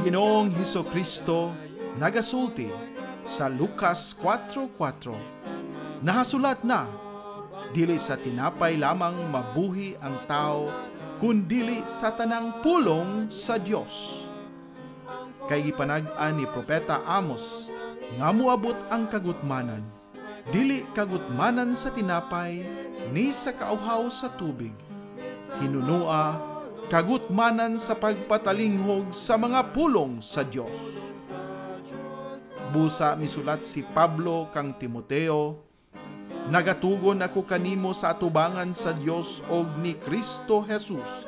Ginoong Hesukristo nagasulti sa Lucas 4:4. Nahasulat na, dili sa tinapay lamang mabuhi ang tao, kundili sa tanang pulong sa Dios. Kay gipanag-an ni Propeta Amos, nga moabot ang kagutmanan, dili kagutmanan sa tinapay, ni sa kauhaw sa tubig. Hinunua kagutmanan sa pagpatalinghog sa mga pulong sa Dios. Busa misulat si Pablo kang Timoteo, nagatugon ako kanimo sa atubangan sa Dios og ni Kristo Jesus,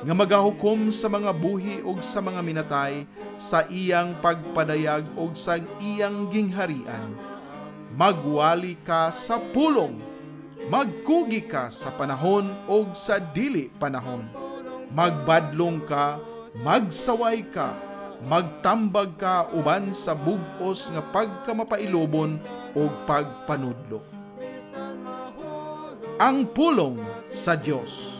nga magahukom sa mga buhi og sa mga minatay sa iyang pagpadayag og sa iyang gingharian. Magwali ka sa pulong, magkugi ka sa panahon og sa dili panahon. Magbadlong ka, magsaway ka, magtambag ka uban sa bug-os nga pagkamapailobon o pagpanudlo. Ang pulong sa Dios,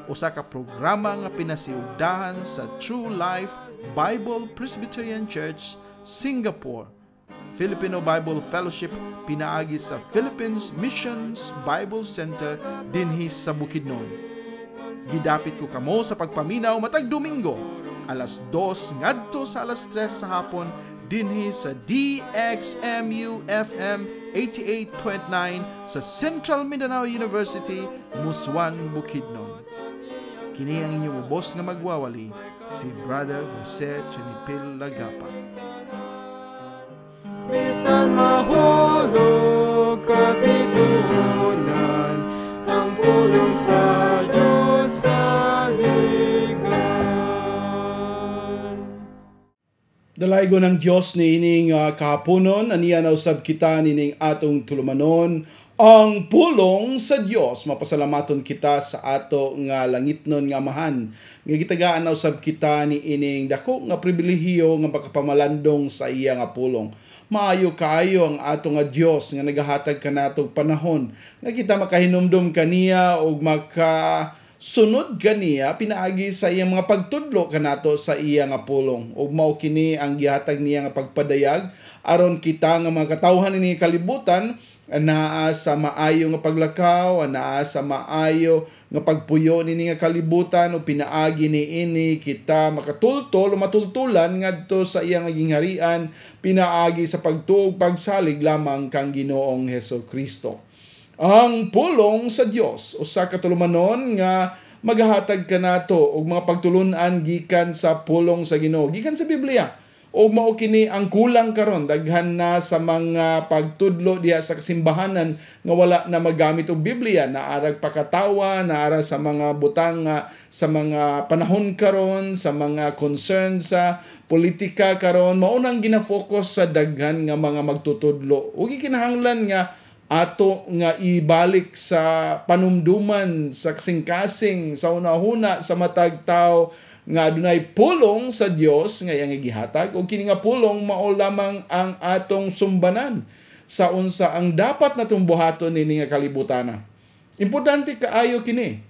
usa ka programa nga pinasiugdahan sa True Life Bible Presbyterian Church, Singapore, Filipino Bible Fellowship pinaagi sa Philippines Missions Bible Center dinhi sa Bukidnon. Gidapit ko kamo sa pagpaminaw matag Domingo, alas 2 ngadto sa alas 3 sa hapon dinhi sa DXMU FM 88.9 sa Central Mindanao University, Muswan, Bukidnon. Kini ang inyong ubos nga magwawali, si Brother Jose Chenipil Lagapa. Bisan mahulog kapitunan, ang pulong sa Diyos sa ligan. Dalaygo ng Diyos ni ining kahaponon, aniya na usab kita nining atong tulumanon, ang pulong sa Diyos. Mapasalamaton kita sa ato nga langitnon nga amahan. Nga gitagaan na usab kita ni ining dako nga pribilehiyo nga makapamalandong sa iya nga pulong. Maayo kaayo ang ato nga Dios nga nagahatag kanatong panahon nga kita makahinumdum kaniya o makasunod kaniya pinaagi sa iyang mga pagtudlo kanato sa iya nga pulong. Ug mao kini ang gihatag niya nga pagpadayag aron kita nga mga katawhan ini kalibutan naa sa maayo nga paglakaw, naa sa maayo nga pagpuyo nini nga kalibutan o pinaagi ni ini kita makatultol o matultulan ngadto sa iyang gingharian pinaagi sa pagtuog pagsalig lamang kang Ginoong Hesukristo. Ang pulong sa Dios usa ka tulumanon nga magahatag kanato og mga pagtulunan gikan sa pulong sa Ginoo gikan sa Biblia. O mao kini ang kulang karon daghan na sa mga pagtudlo diha sa kasimbahanan nga wala na magamit og Biblia, naarag pakatawa, naara sa mga butang sa mga panahon karon, sa mga concern sa politika karon, mao nang gina-focus sa daghan nga mga magtutudlo. Ug gikinahanglan nga ato nga ibalik sa panumduman sa kasing-kasing sa una-una sa matag tawo nga adunay pulong sa Dios nga iyang gihatag o kini nga pulong mao lamang ang atong sumbanan sa unsa ang dapat natong buhaton nini nga kalibutan. Importante kaayo kini.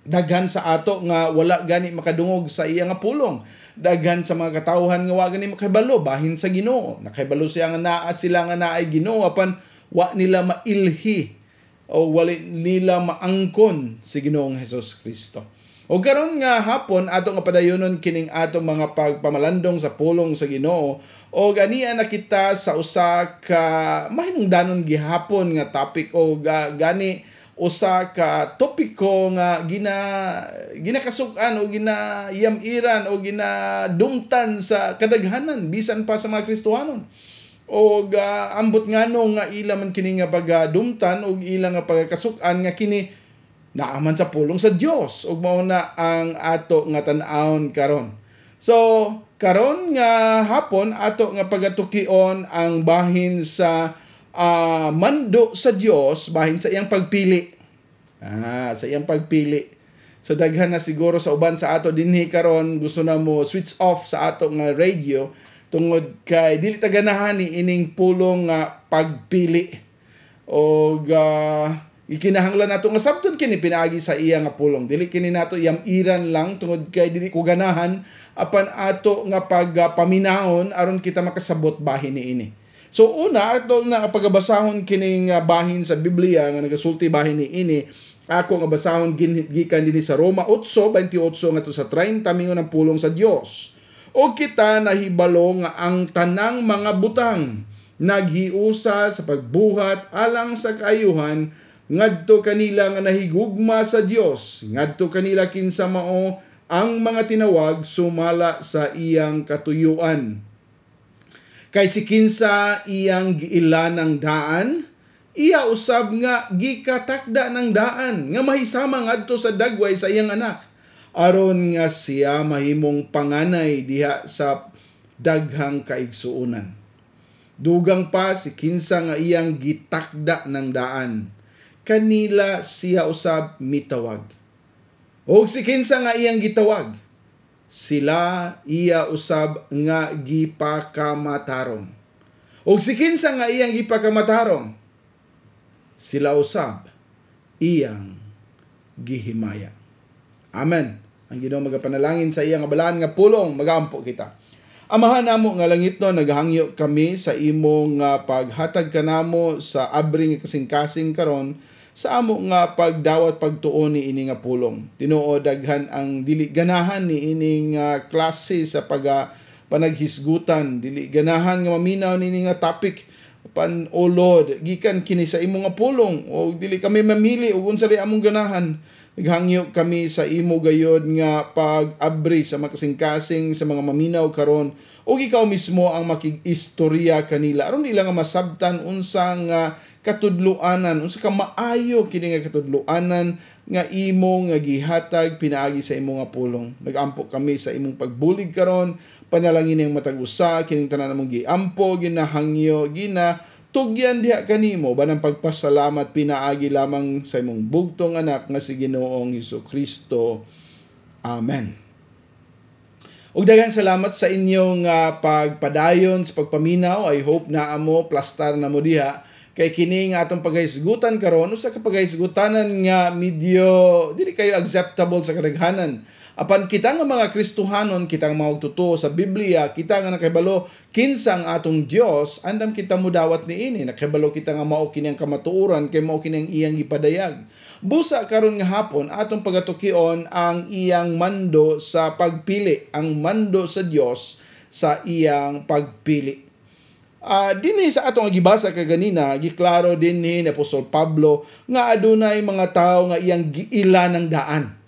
Daghan sa ato nga wala gani makadungog sa iya nga pulong. Daghan sa mga katawhan nga wa gani makahibalo bahin sa Ginoo. Nakahibalo siya nga naa sila nga naay Ginoo apan wa nila mailhi o wala nila maangkon si Ginoong Hesus Kristo. O karon nga hapon ato nga padayonon kining atong mga pagpamalandong sa pulong sa Ginoo o ganiya na kita sa usa ka mahinungdanon gihapon nga topic o gani usa ka topiko nga ginakasukan o ginayamiran o ginadungtan sa kadaghanan bisan pa sa mga Kristohanon. O ambot ngano nga ila man kini nga pagadumtan o ila nga pagkasukan nga kini naaman sa pulong sa Dios ug mao na ang ato nga tan-awon karon. So karon nga hapon ato nga pagatukion ang bahin sa mando sa Dios bahin sa iyang pagpili. Sa iyang pagpili. So daghan na siguro sa uban sa ato dinhi karon gusto na mo switch off sa ato nga radio tungod kay dili ta ganahan ni ining pulong nga pagpili. O Ikinahanglan nato nga sabton kini pinaagi sa iya nga pulong. Dili kini nato iran lang tungod kay dili ko ganahan apan ato nga pagpaminahon aron kita makasabot bahin niini. So una ato na pagabasahon kining bahin sa Biblia nga nagasulti bahin niini. Ako nga basahon gikan dinhi sa Roma 8:28 ngadto sa 30 mingon ang pulong sa Dios. O kita nahibalo nga ang tanang mga butang naghiusa sa pagbuhat alang sa kaayuhan ngadto kanila nga nahigugma sa Dios, ngadto kanila kinsa mao ang mga tinawag sumala sa iyang katuyuan. Kay si kinsa iyang giila ng daan, iya usab nga gikatakda ng daan nga mahisama ngadto sa dagway sa iyang anak aron nga siya mahimong panganay diha sa daghang kaigsuonan. Dugang pa si kinsa nga iyang gitakda ng daan, kanila siya usab mitawag. O si kinsa nga iyang gitawag, sila iya usab nga gipakamatarong. O si kinsa nga iyang gipakamatarong, sila usab iyang gihimaya. Amen. Ang Ginoo magapanalangin sa iyang balaan nga pulong, magaampo kita. Amahan namo nga langit no, naghangyo kami sa imong paghatag kanamo sa abri nga kasing-kasing karon sa amo nga pagdawat pagtuon ni ini nga pulong. Tinuo daghan ang dili ganahan ni ini nga klase sa panaghisgutan, dili ganahan nga maminaw ni ini nga topic pan o Lord gikan kini sa imong nga pulong o dili kami mamili ug unsa ri among ganahan. Naghangyo kami sa imo gayod nga pag-abri sa makasing-kasing sa mga maminaw karon ug ikaw mismo ang makig-istorya kanila aron nila nga masabtan unsa nga katudluanan, unsa ka maayo kini nga katudluanan nga imo nga gihatag pinaagi sa imo nga pulong. Nagampo kami sa imong pagbulig karon, panalangin ang matag usa kining tanan namong giampo, ginahangyo, tugyan diha kanimo banang pagpasalamat pinaagi lamang sa imong bugtong anak nga si Ginoong Hesukristo. Amen. Ug daghang salamat sa inyong pagpadayon sa pagpaminaw. I hope na amo plastar na mo diha kay kini nga atong paghisgutan karon usa ka paghisgutanan nga medyo dili kayo acceptable sa kadaghanan. Apan kita nga mga Kristohanon, kita nga magtutuo sa Biblia, kita nga nakahibalo kinsa ang atong Dios, andam kita mudawat niini. Nakahibalo kita nga mao kini ang kamatuoran kay mao kini ang iyang gipadayag. Busa karon nga hapon atong pagatukion ang iyang mando sa pagpili, ang mando sa Dios sa iyang pagpili. Dinhi sa atong gibasa kaganina, giklaro dinhi ni Apostol Pablo nga adunay mga tawo nga iyang giila ng daan.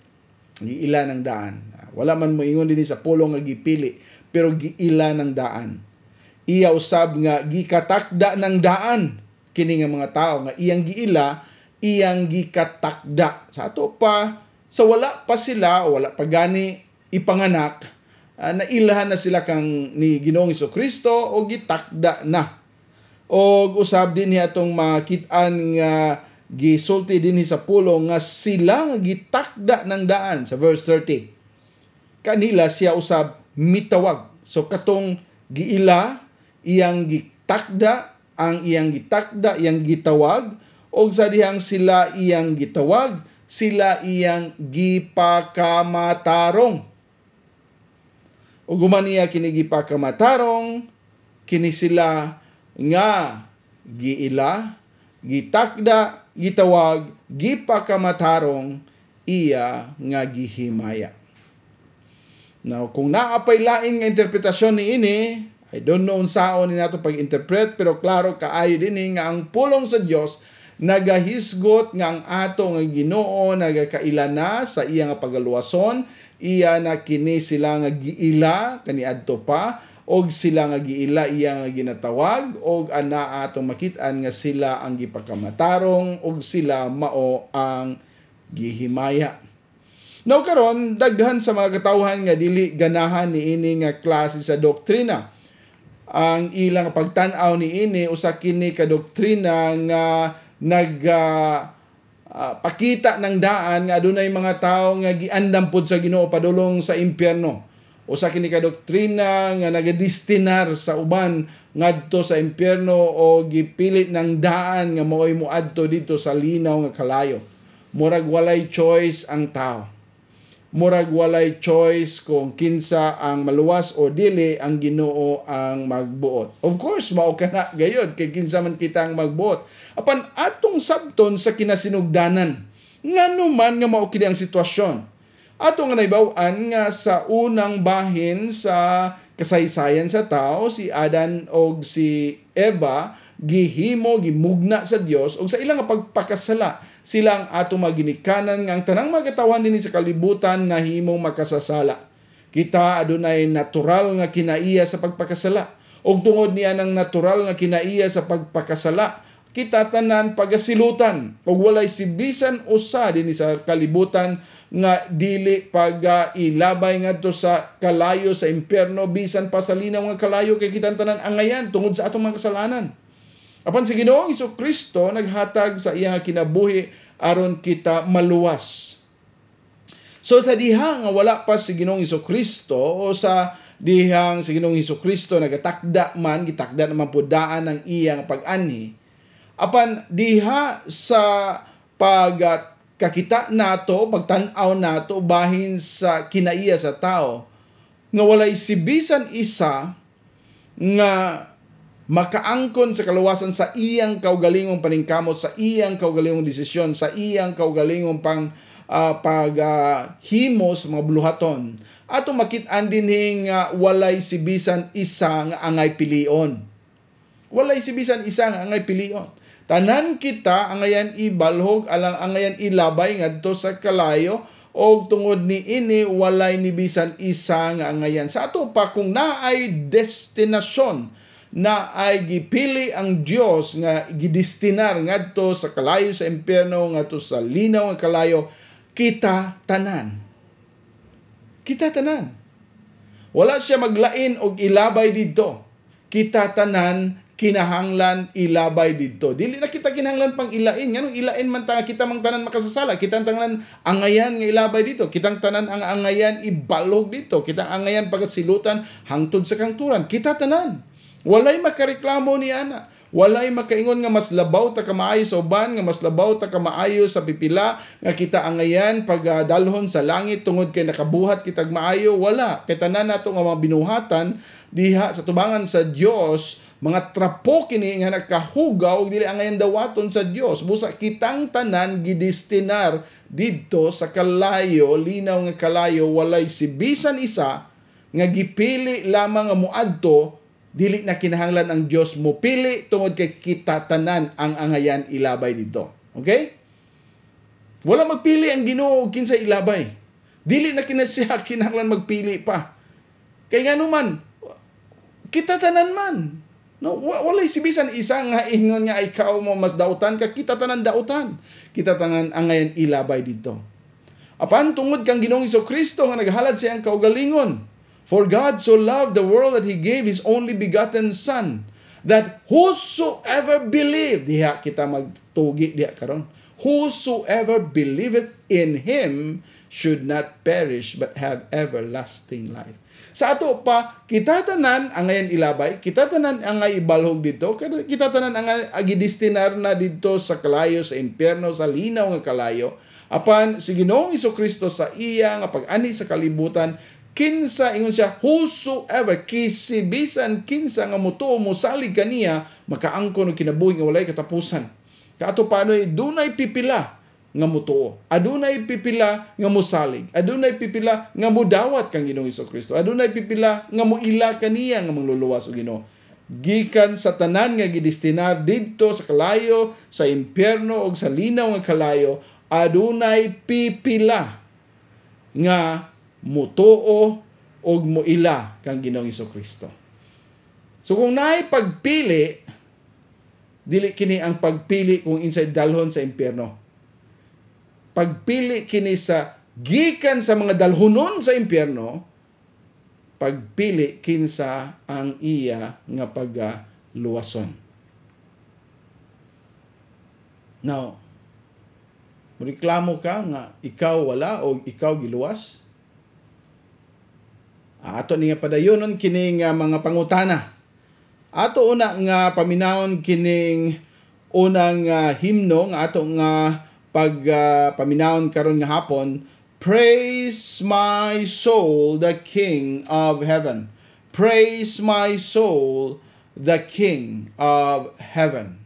Giila ng daan. Wala man mo ingon dinhi sa pulong nga gipili, pero giila ng daan. Iya usab nga gikatakda ng daan kini nga mga tawo nga iyang giila, iyang gikatakda. Sa ato pa sa wala pa sila, wala pa gani ipanganak, nailahan na sila kang ni Ginoong Hesukristo o gitakda na. O usab din niya itong makit-an nga gisulti din sa pulong nga sila gitakda ng daan sa verse 30. Kanila siya usab mitawag. So katong giila, iyang gitakda, ang iyang gitakda, iyang gitawag, o sa dihang sila iyang gitawag, sila iyang gipakamatarong. O gumaniya kini gipakamatarong, kini sila nga giila, gitakda, gitawag, gipakamatarong, iya nga gihimaya. Now, kung naapay lain nga interpretasyon ni ini, I don't know unsaon ni nato pag-interpret, pero klaro kaayo din nga ang pulong sa Dios nagahisgot nga ang ato nga Ginoo nagakaila na sa iya nga pagaluwason, iya na kini sila nga giila kaniadto pa, og sila nga giila iya nga ginatawag, og ana atong makit-an nga sila ang gipakamatarong, og sila mao ang gihimaya. Now karon daghan sa mga katawhan nga dili ganahan ni ini nga klase sa doktrina. Ang ilang pagtan-aw ni ini usa kini ka doktrina nga pakita ng daan nga adunay mga tawo nga giandam pud sa Ginoo padulong sa impyerno. Usa kini ka doktrina nga nagadestinar sa uban ngadto sa impyerno o gipilit ng daan nga mao'y moadto dito sa linaw nga kalayo. Murag walay choice ang tao. Murag walay choice kung kinsa ang maluwas o dili, ang Ginoo ang magbuot. Of course, mao kana gayod kay kinsa man kita ang magbuot. Apan atong sabton sa kinasinugdanan, nganuman nga mao kini ang sitwasyon. Ato nga naibaw-an nga sa unang bahin sa kasaysayan sa tao, si Adan o si Eva, gimugna sa Dios ug sa ilang pagpakasala sila ang ato maginikanan nga ang tanang magatawan dinhi sa kalibutan na himong makasasala. Kita adunay natural nga kinaiya sa pagpakasala ug tungod niya ng natural nga kinaiya sa pagpakasala, kita tanan pagasilutan ug walay sibisan usa dinhi sa kalibutan nga dili ilabay ngadto sa kalayo sa impyerno, bisan pa sa linaw nga kalayo kay kita tanan angayan tungod sa atong mga kasalanan. Apan si Ginoong Hesukristo naghatag sa iyang kinabuhi aron kita maluwas. So sa diha nga wala pa si Ginoong Hesukristo o sa dihang si Ginoong Hesukristo gitakda naman po daan ang iyang pag-anhi. Apan diha sa pagkakita nato, pagtan-aw nato bahin sa kinaiya sa tao nga walay sibisan isa nga makaangkon sa kaluwasan sa iyang kaugalingong paningkamot, sa iyang kaugalingong desisyon, sa iyang kaugalingong paghimo sa mga buluhaton. Ato makit-an dinhi nga walay sibisan isa nga angay pilion. Walay sibisan isa nga angay pilion. Tanan kita angayan ibalhog alang angayan ilabay ngadto sa kalayo o tungod ni ini walay ni bisan isa nga angayan. Sa ato pa kung naay destinasyon na ay gipili ang Dios nga gidestinar ngadto sa kalayo sa impyerno, ngadto sa linaw nga kalayo, kita tanan. Kita tanan. Wala siya maglain og ilabay didto. Kita tanan kinahanglan ilabay didto. Dili na kita kinahanglan pang ilain. Nganong ilain man ta kita mang tanan makasasala. Kitang tanan angayan nga ilabay dito. Kitang tanan ang angayan ibalog dito. Kitang angayan pagasilutan hangtod sa kangturan. Kita tanan. Walay makareklamo ni ana. Walay makaingon nga mas labaw ta kamaayo sa uban, nga mas labaw ta kamaayo sa pipila, nga kita angayan pagdalhon sa langit tungod kay nakabuhat kitag maayo. Wala. Kay tanan nato nga mga binuhatan diha sa tubangan sa Dios, mga trapo kini nga nagkahugaw dili angayan dawaton sa Dios. Busa kitang tanan gidestinar didto sa kalayo, linaw nga kalayo, walay sibisan isa nga gipili lamang nga muadto. Dili na kinahanglan ang Dios mo pili tungod kay kita tanan ang angayan ilabay dito. Okay? Wala magpili ang Ginoo kinsa ilabay. Dili na kinasiya kinahanglan magpili pa. Kay nganuman kita tanan man. No, walay sibisan isa nga ingon nga ikaw mo mas dautan ka, kita tanan dautan. Kita tanan angayan ilabay dito. Apan tungod kang Ginoong Hesukristo nga naghalad sa iyang kaugalingon. For God so loved the world that He gave His only begotten Son, that whosoever believed, diha kita magtugi diha karon, whosoever believeth in Him should not perish but have everlasting life. Sa ato pa, kita tanan ang ngayon ilabay, kita tanan ang ibalhog dito, kita tanan ang agidestinar na dito sa kalayo, sa impyerno, sa linaw nga kalayo. Apan si Ginoong Hesukristo sa iya nga pag-ani sa kalibutan, kinsa ingon siya, whosoever, kisibisan kinsa nga mutuo mo salig kaniya, makaangkon og kinabuhi nga walay katapusan. Kaato paanoy dunay pipila nga mutuo, adunay pipila nga mosalig, adunay pipila nga modawat kang Ginoong Hesukristo, adunay pipila nga moila kaniya nga mangluluwas og Ginoo. Gikan sa tanan nga gidestinar didto sa kalayo, sa impyerno og sa linaw nga kalayo, adunay pipila nga mutuo og moila kang Ginoong Hesukristo. So kung naay pagpili, dili kini ang pagpili kung insay dalhon sa impyerno. Pagpili kini sa gikan sa mga dalhonon sa impyerno, pagpili kinsa ang iya nga pagluwason. Now, reklamo ka nga ikaw wala o ikaw giluwas? Ato niya padayonon kining mga pangutana. Ato una nga paminawon kining unang himno nga ato nga paminawon karon nga hapon. Praise my soul the King of heaven. Praise my soul the King of heaven.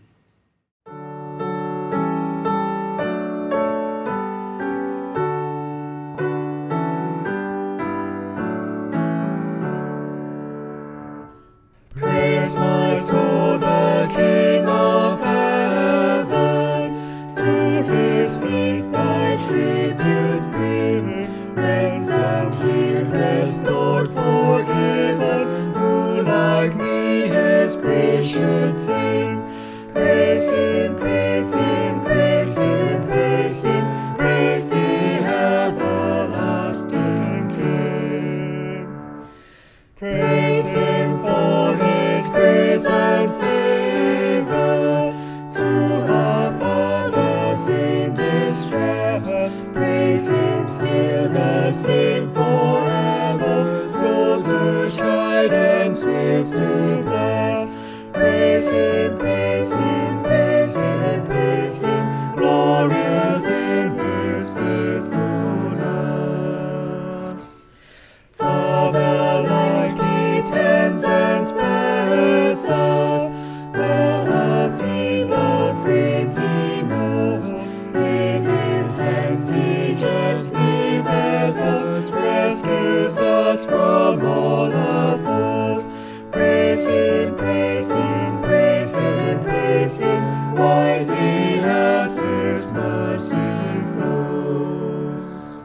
Praise my soul, the King of heaven. To his feet thy tribute bring. Ransomed, healed, restored, forgiven. Who like me his praise should sing? Praise him, praise him, praise him, praise him. Praise the everlasting King. Praise him for his grace and favor to our fathers in distress. Praise him still the same forever, slow to chide and swift to bless. Praise him, praise him, praise him, praise him, glorious in his faithfulness. Father, like he tends and spares us, well a feeble frame he knows. In his hands he gently bears us, rescues us from all our foes. Praise him, praise him, praise him, praise him, widely as his mercy flows.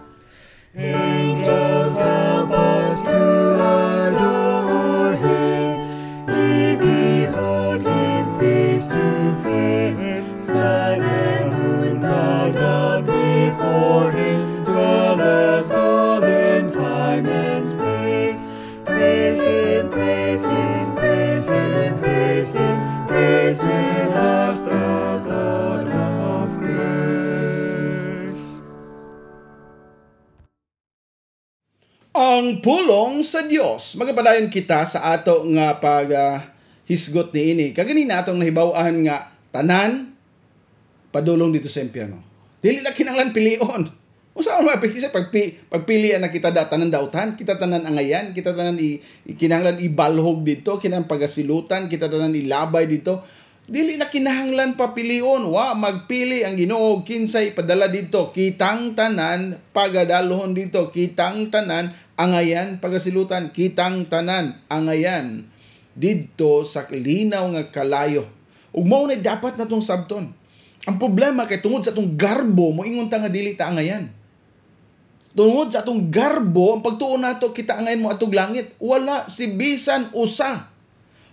Angels help us to adore him. We behold him face to face. Sun and moon bow down before him. Dwellers all in time and space. Praise him, praise him, praise him, praise him. Praise with us the God of grace. Ang pulong sa Dios. Magapadayon kita sa ato nga hisgot niini. Kaganina atong nahibaw-an nga tanan padulong dito sa impyerno. Dili na kinahanglan pilion. Usaon mapili sa pagpilian na kita tanan dautan, kita tanan angayan, kita tanan kinahanglan ibalhog dito, kinahanglan pagasilutan, kita tanan ilabay dito. Dili na kinahanglan papilion, wa magpili ang Ginoo kinsay padala dito, kitang tanan pagadalhon dito, kitang tanan angayan pagasilutan, kitang tanan angayan didto sa linaw nga kalayo. Ug mao na dapat natong sabton. Ang problema kay tungod sa atong garbo mo ingon ta nga dili ta angayan. Tungod sa atong garbo ang pagtuon nato kita angayan mo atong langit. Wala si bisan usa.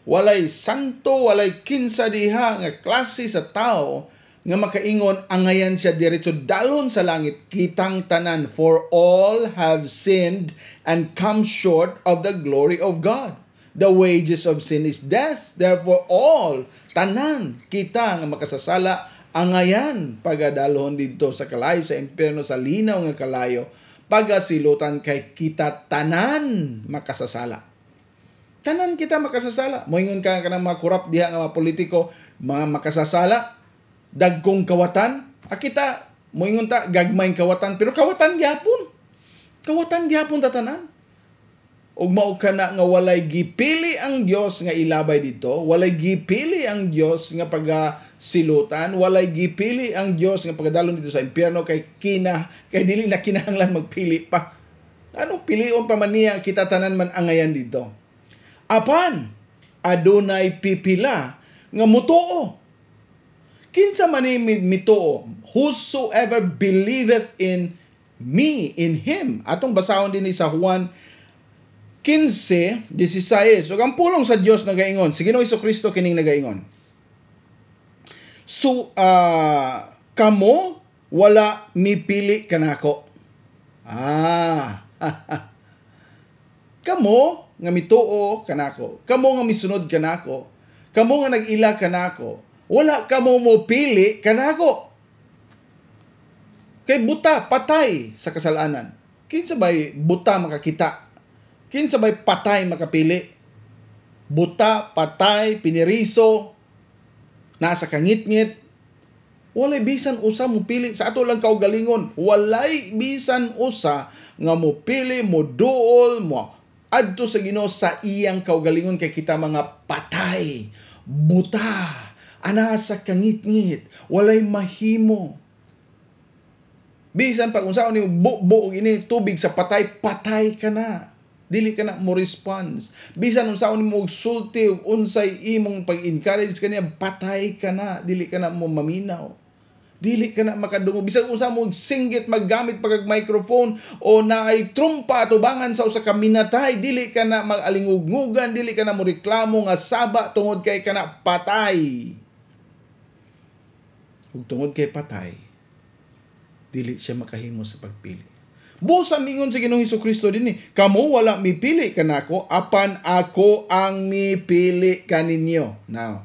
Walay santo, walay kinsa diha nga klase sa tao nga makaingon angayan siya diretso dalhon sa langit. Kitang tanan, for all have sinned and come short of the glory of God. The wages of sin is death. Therefore all, tanan, kita nga makasasala, angayan pagadalhon dito sa kalayo, sa impyerno, sa linaw nga kalayo, pagasilutan kay kita tanan makasasala. Tanan kita makasasala. Moingon ka ng mga korap diha nga mga politiko, mga makasasala, dagkong kawatan. Kita, moingon ta, gagmayng kawatan, pero kawatan gyapon. Kawatan gyapon ta tanan. Ug mao kana nga walay gipili ang Dios nga ilabay dito, walay gipili ang Dios nga pagasilutan, walay gipili ang Dios nga pagadalon dito sa impyerno kay dili na kinahanglan magpili pa. Ano pilion pa man niya kita tanan man angayan dito. Apan adunay pipila nga mutuo. Kinsa man ni mituo, whosoever believeth in me, in him. Atong basahon din sa Juan 15:16. So ang pulong sa Dios nagaingon, si Ginoong Hesukristo kining nagaingon. So kamo wala mipili kanako. Kamo nga mituo kanako, kamo nga misunod kanako, kamo nga nag-ila kanako, wala kamo mo pili kanako. Kay buta patay sa kasalanan. Kinsa bay buta makakita Kinsa ba'y patay makapili? Buta, patay, piniriso, nasa kangit-ngit. Walay bisan usa mo pili sa ato lang kaugalingon. Walay bisan usa nga mo pili, mo duol, mo adto sa Ginoo sa iyang kaugalingon kay kita mga patay, buta, ana sa kangit-ngit, walay mahimo. Bisan pag unsaon ni buog ini tubig sa patay, patay ka na. Dili ka na mo response. Bisan unsaon mo sulti unsay imong pag-encourage kaniya, patay ka na. Dili ka na mo maminaw. Dili ka na makadungog. Bisan unsa mo singgit maggamit pag microphone o naay trumpa atubangan sa usa ka minatay, dili ka na mag-alingugnugan, dili ka na mo reklamo nga saba tungod kay kana patay. Ug tungod kay patay, dili siya makahimo sa pagpili. Busa mingon sa Ginoong Hesukristo dinhi, kamo wala mipili kanako, apan ako ang mipili kaninyo. Now,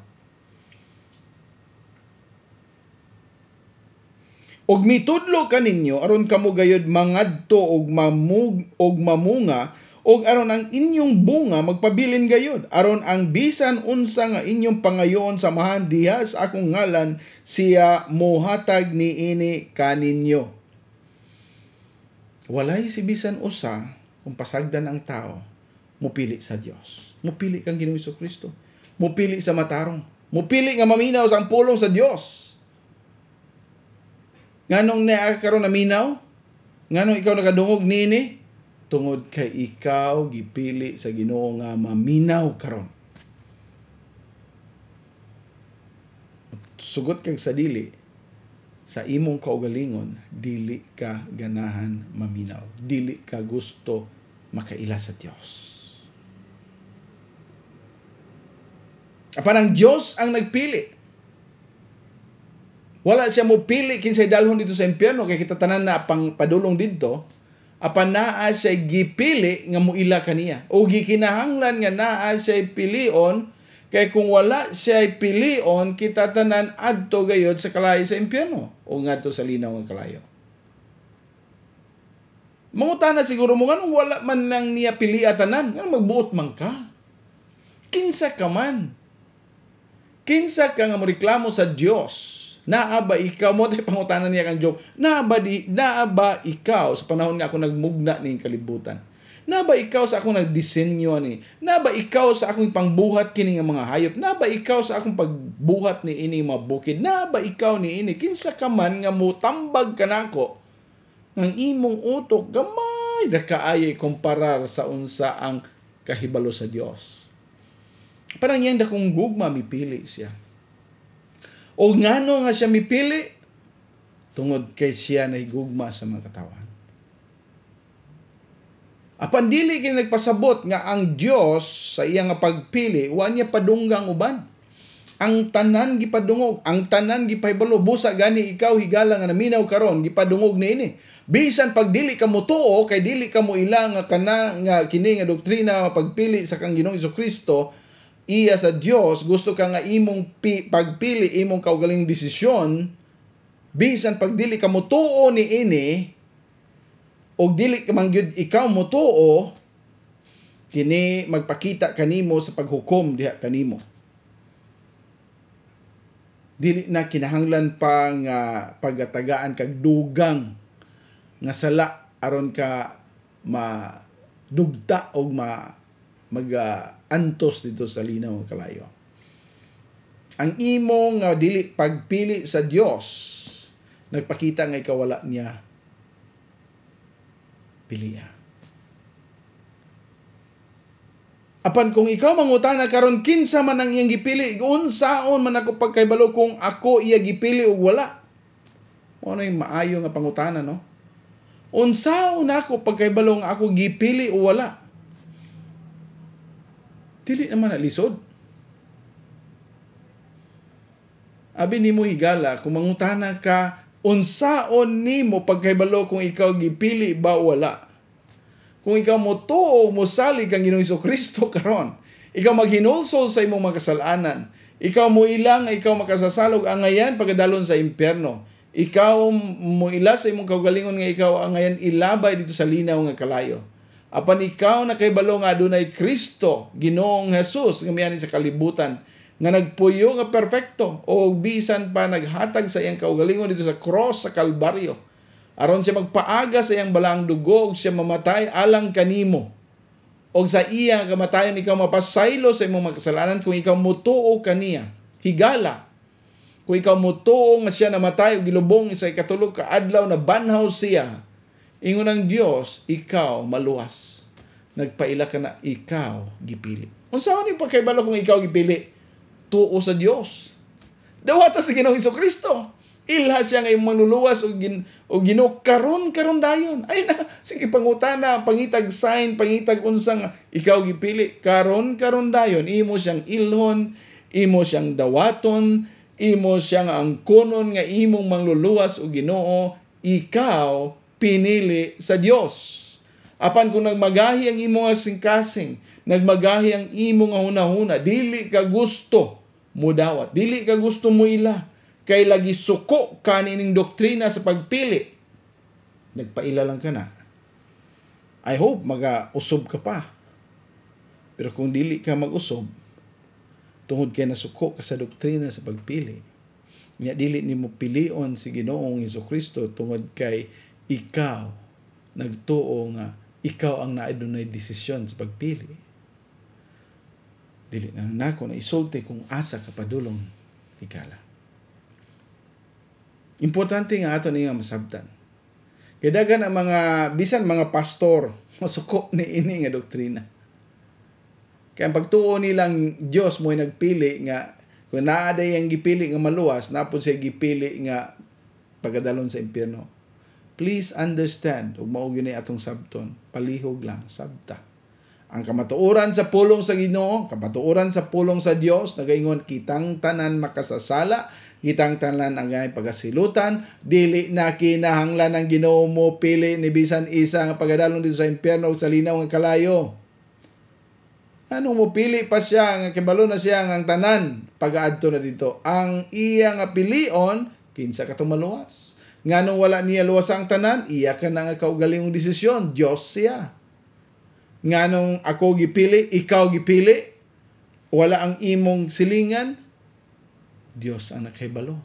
og mitudlo kaninyo aron kamo gayud mangadto og mamunga, og aron ang inyong bunga magpabilin gayud, aron ang bisan unsa nga inyong pangayoon samahan diha sa akong ngalan, siya mohatag niini kaninyo. Walay si bisan usa kung pasagdan ang tao, mupili sa Dios. Mupili kang Ginoong Hesukristo. Mupili sa matarong. Mupili nga maminaw sa pulong sa Dios. Nganong karon naminaw? Nganong ikaw nakadungog niini? Tungod kay ikaw gipili sa Ginoo nga maminaw karon. Sugot kag sa dili, sa imong kaugalingon, dili ka ganahan maminaw. Dili ka gusto makaila sa Dios. Apan ang Dios ang nagpili. Wala siya mo pili kinsay dalhon dito sa impyerno kay kita tanan na pang padulong didto. Apan naa siya gipili nga moila kaniya. O gikinahanglan nga naa siya pilion kay kung wala siya pilion, kita tanan adto gayod sa kalayo sa impyerno o ngadto sa linaw nga kalayo. Mangutana siguro mo nganong wala man nang niya pili tanan, nga magbuot man ka. Kinsa ka man. Kinsa ka nga moreklamo sa Dios. Naa ba ikaw mo tay pangutanan niya kang Job? Naa ba ikaw sa panahon nga ako nagmugna ning kalibutan? Na ba ikaw sa akong nagdisenyo ni? Na ba ikaw sa akong pangbuhat kini nga mga hayop? Na ba ikaw sa akong pagbuhat ni ini mga bukid? Na ba ikaw ni ini? Kinsa ka man nga mutambag kanako ng imong utok gamay ra kaayay komparar sa unsa ang kahibalo sa Dios. Parang yang dakong gugma mipili siya. O ngano nga siya mipili? Tungod kay siya nahigugma sa mga katawan. Apan dili kini nagpasabot nga ang Dios sa iya nga pagpili wa niya padunggang uban. Ang tanan gipadungog, ang tanan gipahibalo, busa gani ikaw higala nga naminaw karon gipadungog niini. Bisan pag dili ka mo tuo kay dili ka mo ilang nga kana nga kini nga doktrina pagpili sa kang Ginoong Hesukristo, iya sa Dios gusto ka nga imong pagpili, imong kaugaling desisyon, bisan pag dili ka mo tuo niini o dili ka man gyud ikaw mo tuo, kini magpakita kanimo sa paghukom diha kanimo. Dili na kinahanglan pa nga pagatagaan kag dugang nga sala aron ka madugta o mag-antos dito sa linaw nga kalayo. Ang imong dili pagpili sa Dios nagpakita nga ikaw wala niya piliya. Apan kung ikaw mangutana karon kinsa man ang iyang gipili, unsaon man ako pagkahibalo kung ako iya gipili o wala? Ano yung maayo nga pangutana, no? Unsaon ako pagkahibalo nga ako gipili o wala? Dili naman na lisod. Abi nimo higala kung mangutana ka, unsaon nimo pagkahibalo kung ikaw gipili ba o wala? Kung ikaw mo tuo, mo salig kang Ginoong Hesukristo karon, ikaw maghinulsol sa imong mga kasalanan, ikaw mo ilang, ikaw makasasalog ang ngayan pagkadalon sa impyerno, ikaw mo ila sa imong kaugalingon nga ikaw ang ngayan ilabay dito sa linaw nga kalayo. Apan ikaw na kahibalo nga adunay Kristo, Ginoong Hesus nga miyani sa kalibutan, nga nagpuyo nga perpekto o bisan pa naghatag sa iyang kaugalingon dito sa cross sa Kalbaryo. Aron siya magpaaga sa iyang balaang dugo, siya mamatay alang kanimo. O sa iya kamatayon ikaw mapasaylo sa imong makasalanan kung ikaw mutuo kaniya. Higala. Kung ikaw mutuo nga siya namatay o gilubong sa ikatulog ka adlaw na banhaw siya, ingon ng Dios, ikaw maluwas. Nagpaila ka na ikaw gipili. Unsa man yung pagkaibalo kung ikaw gipili? Tuo sa Dios. Dawata sa Ginoong Hesukristo. Ilha siya nga yung manluluwas o Ginoo karon dayon. Ay na, sige pangutana, pangitag sign, pangitag unsang ikaw gipili. Karon dayon. Imo siyang ilhon, imo siyang dawaton, imo siyang angkonon nga imong manluluwas o Ginoo, ikaw pinili sa Dios. Apan kung nagmagahi ang imo nga singkasing, nagmagahi ang imo nga hunahuna, dili ka gusto mo dawat, dili ka gusto mo ila, kay lagi suko kanining doktrina sa pagpili, nagpaila lang ka na. I hope mag-usob ka pa. Pero kung dili ka mag-usob, tungod kay nasuko ka sa doktrina sa pagpili, nga dili nimo pilion si Ginoong Hesukristo tungod kay ikaw nagtuo nga ikaw ang naadunay desisyon sa pagpili. Dili na nako na isulti kung asa ka padulong higala. Importante nga ato ni nga masabtan. Kay daghan ang mga bisan mga pastor masuko ni ini nga doktrina. Kaya ang pagtuo nilang Dios mo'y nagpili nga kung naaday ang gipili nga maluwas, napod siya gipili nga pagadalon sa impyerno. Please understand, ug mao gyud ni atong sabton, palihog lang sabta. Ang kamatuoran sa pulong sa Ginoo, kamatuoran sa pulong sa Dios, nagaingon kitang tanan makasasala, kitang tanan ang pagasilutan, dili na kinahanglan ang Ginoo mo pili ni bisan isa nga pagadalon dito sa impyerno ug sa linaw nga kalayo. Anong mo pili pa siya nga kibalo na siya nga ang tanan pag-aadto na dito. Ang iya nga pilion kinsa ka maluwas. Nganong wala niya luwas ang tanan, iya ka na nga kaugalingong desisyon, Dios siya. Nganong ako gipili, ikaw gipili, wala ang imong silingan, Dios ang nakahibalo.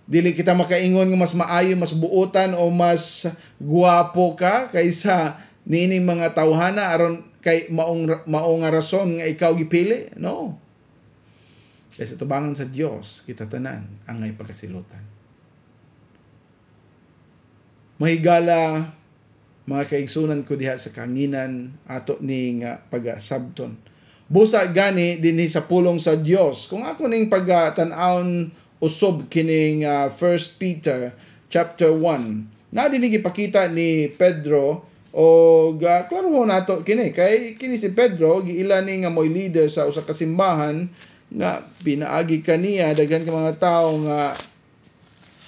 Dili kita makaingon nga mas maayo, mas buotan o mas guwapo ka kaysa nining mga tawhana aron kay maong rason nga ikaw gipili. No. Kasi tubangan sa Dios kita tanan ang ngay pagkasilutan. Mahigala mga kaigsunan ko diha sa kanginan ato ni nga pagasabton. Busa gani dinhi sa pulong sa Dios. Kung ako ning pagatan-aon usob kining 1 Peter chapter 1. Na dinhi gipakita ni Pedro o klaro ho nato kini kay kini si Pedro giila ni nga moy leader sa usa ka simbahan nga pinaagi kaniya daghan ka mga tawo nga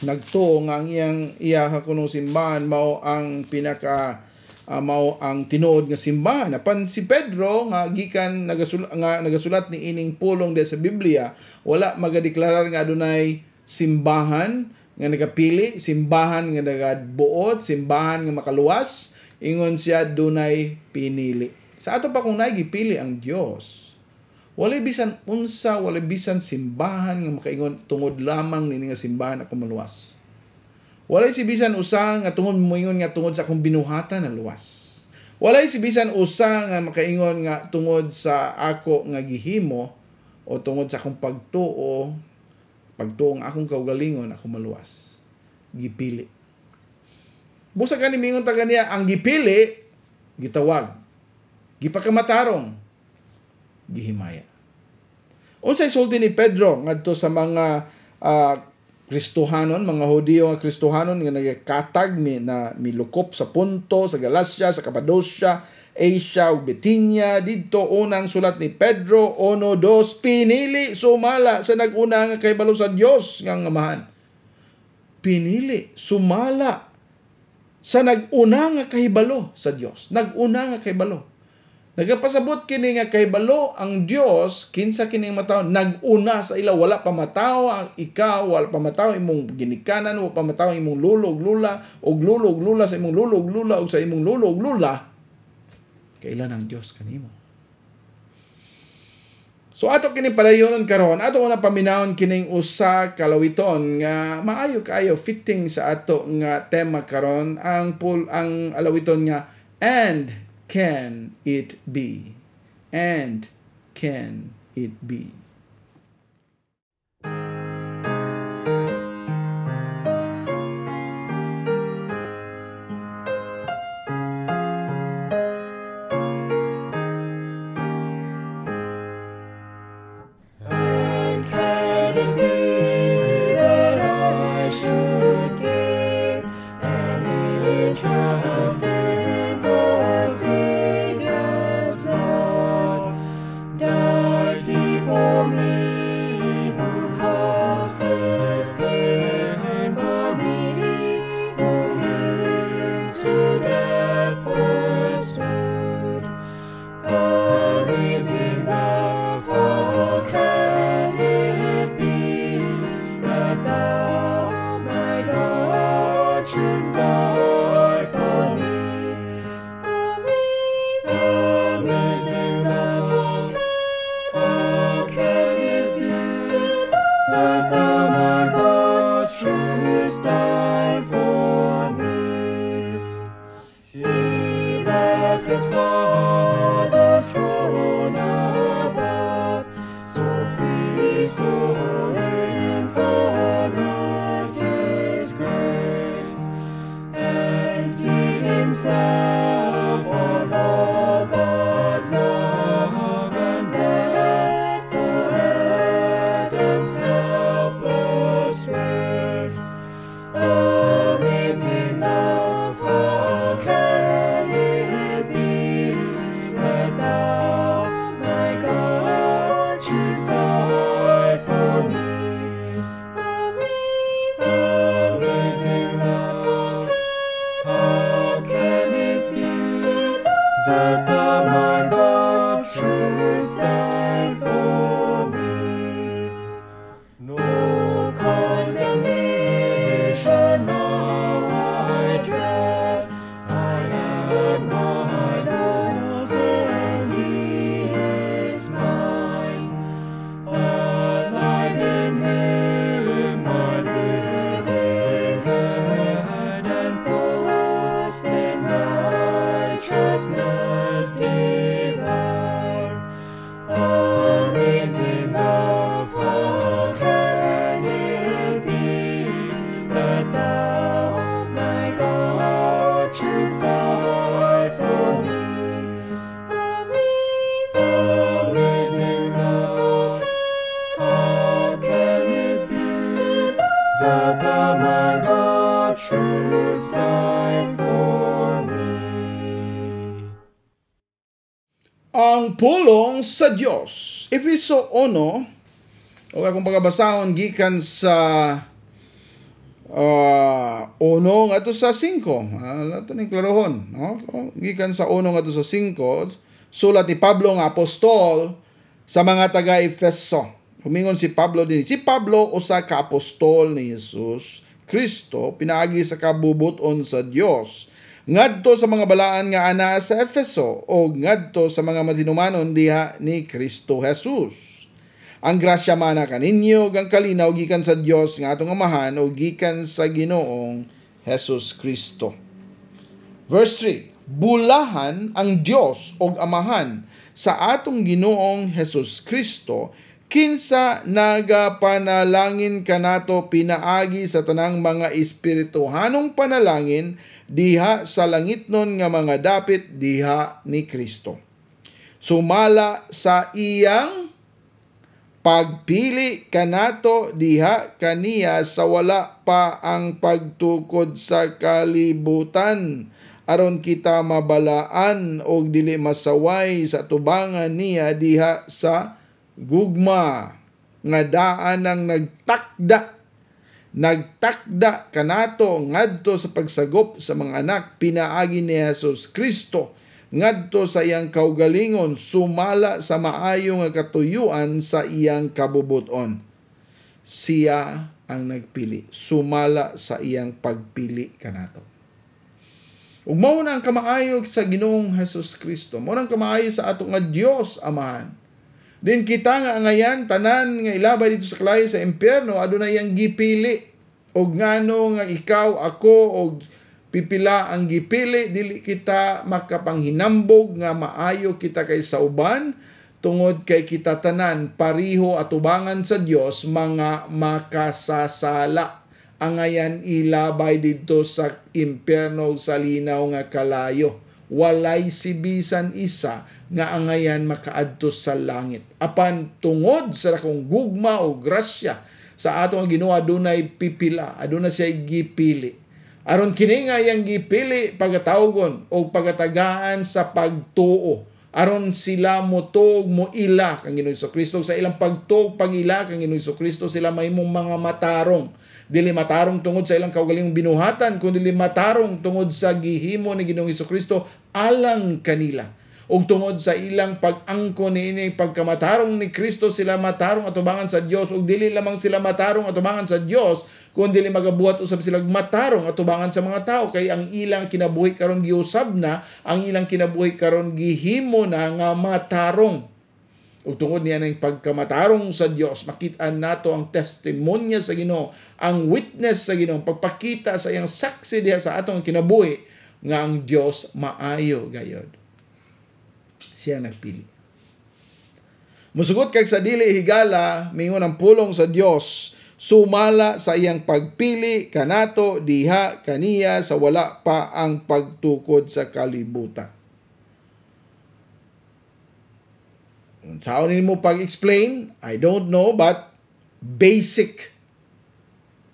nagtuo nga ang iya kunong simbahan mao ang pinaka mao ang tinuod nga simbahan. Apan si Pedro nga gikan nagasulat ni ining pulong sa Biblia, wala magadeklarar nga adunay simbahan nga nagapili, simbahan nga nagabuot, simbahan nga makaluwas. Ingon siya dunay pinili. Sa ato pa kung nagipili ang Dios, walay bisan unsa, walay bisan simbahan nga makaingon tungod lamang nini nga simbahan ako maluwas. Walay si bisan usa nga tungod moingon nga tungod sa akong binuhatan na luwas. Walay si bisan usa nga makaingon nga tungod sa ako nga gihimo o tungod sa akong pagtuo nga akong kaugalingon ako maluwas. Gipili. Busa kani mingon ta kaniya ang gipili gitawag. Gipakamatarong gihimaya. Unsay sulti ni Pedro ngadto sa mga Kristohanon, mga Hudiyo nga Kristohanon nga nagkatag na milukop sa Punto, sa Galacia, sa Cappadocia, Asia ug Bithynia. Didto unang sulat ni Pedro 1:2, pinili sumala sa nag-una nga kahibalo sa Dios nga amahan. Pinili sumala sa nag-una nga kahibalo sa Dios. Nag-una nga kahibalo. Nagapasabot kini nga kahibalo ang Dios kinsa kini mataw nag-una sa ila, wala pa mataw ang ikaw, wala pa mataw imong ginikanan, wala pa mataw imong lulog lula og lulog lula sa imong lulog lula og sa imong lulog lula. kailan ang Dios kanimo. So ato kini padayonon karon, ato na paminawon kining usa ka lawiton nga maayo kayo fitting sa ato nga tema karon, ang alawiton nga and can it be? And can it be? His Father's throne above, so free, so infinite His grace, emptied Himself of all but love and bled for Adam's helpless race. Amazing love, how can it be that thou, my God, shouldst die for me? Amazing love, how can it be that thou, my God, shouldst die for me? No condemnation now I dread, I am my Lord's and He is mine. Alive in Him I live in head, and clothed in righteousness divine. Amazing love, how can it be that thou, my God, shouldst die for me? Amazing love, how can it be that thou, my God, shouldst die for me? Ang pulong sa Dios. Efeso 1, o akong pagabasahon gikan sa 1 ngadto sa 5. Ato ning klarohon, no? Gikan sa 1 ngadto sa 5, sulat ni Pablo nga apostol sa mga taga Efeso. Humingon si Pablo din. Si Pablo usa ka apostol ni Jesus Kristo, pinaagi sa kabubuton sa Dios, ngadto sa mga balaan nga ana sa Efeso, o ngadto sa mga matinumanon diha ni Kristo Jesus. Ang grasya mana kaninyo ug ang kalinaw gikan sa Dios nga atong Amahan o gikan sa Ginoong Jesus Kristo. Verse 3, bulahan ang Dios og Amahan sa atong Ginoong Jesus Kristo kinsa nagapanalangin kanato pinaagi sa tanang mga espirituhanong panalangin diha sa langitnon nga mga dapit diha ni Kristo. Sumala sa iyang pagpili kanato diha kaniya sa wala pa ang pagtukod sa kalibutan, aron kita mabalaan og dili masaway sa tubangan niya diha sa gugma nga daan ang nagtakda kanato ngadto sa pagsagop sa mga anak pinaagi ni Jesus Kristo ngadto sa iyang kaugalingon, sumala sa maayo nga katuyuan sa iyang kabubuton. Siya ang nagpili, sumala sa iyang pagpili kanato. Ug mao na ang kamaayo sa Ginoong Hesus Kristo. Mao na ang kamaayo sa ato nga Dios Amahan. Din kita nga ngayan tanan nga ilabay dito sa kalayo sa impyerno adunay ang gipili. Og ngano nga ikaw, ako og pipila ang gipili, dili kita makapanghinambog nga maayo kita kay sa uban tungod kay kita tanan pariho atubangan sa Dios mga makasasala. Angayan ilabay dito sa impyerno sa linaw nga kalayo. Walay sibisan isa nga angayan makaadto sa langit. Apan tungod sa dakong gugma o grasya sa ato nga Ginoo adunay pipila, aduna siya gipili. Aron kini nga yang gipili pagatawgon o pagatagaan sa pagtuo. Aron sila motog mo ila kang Ginoong Hesukristo sa ilang pagtuo pagila kang Ginoong Hesukristo sila mahimong mga matarong. Dili matarong tungod sa ilang kaugalingong binuhatan, kundi matarong tungod sa gihimo ni Ginoong Hesukristo alang kanila. Ug tungod sa ilang pag-angko niini pagkamatarong ni Kristo sila matarong atubangan sa Dios ug dili lamang sila matarong atubangan sa Dios kundi dili magabuhat usab sila matarong atubangan sa mga tao kay ang ilang kinabuhi karon giusab na, ang ilang kinabuhi karon gihimo na nga matarong. Ug tungod niya ng pagkamatarong sa Dios makita nato ang testimonya sa Ginoo, ang witness sa Ginoo, pagpakita sa iyang saksi diha sa atong kinabuhi nga ang Dios maayo gayod. Siya nagpili. Musugot kay sa dili higala mingon ang pulong sa Dios sumala sa iyang pagpili kanato diha kaniya sa wala pa ang pagtukod sa kalibutan. Saan mo pag-explain? I don't know, but basic.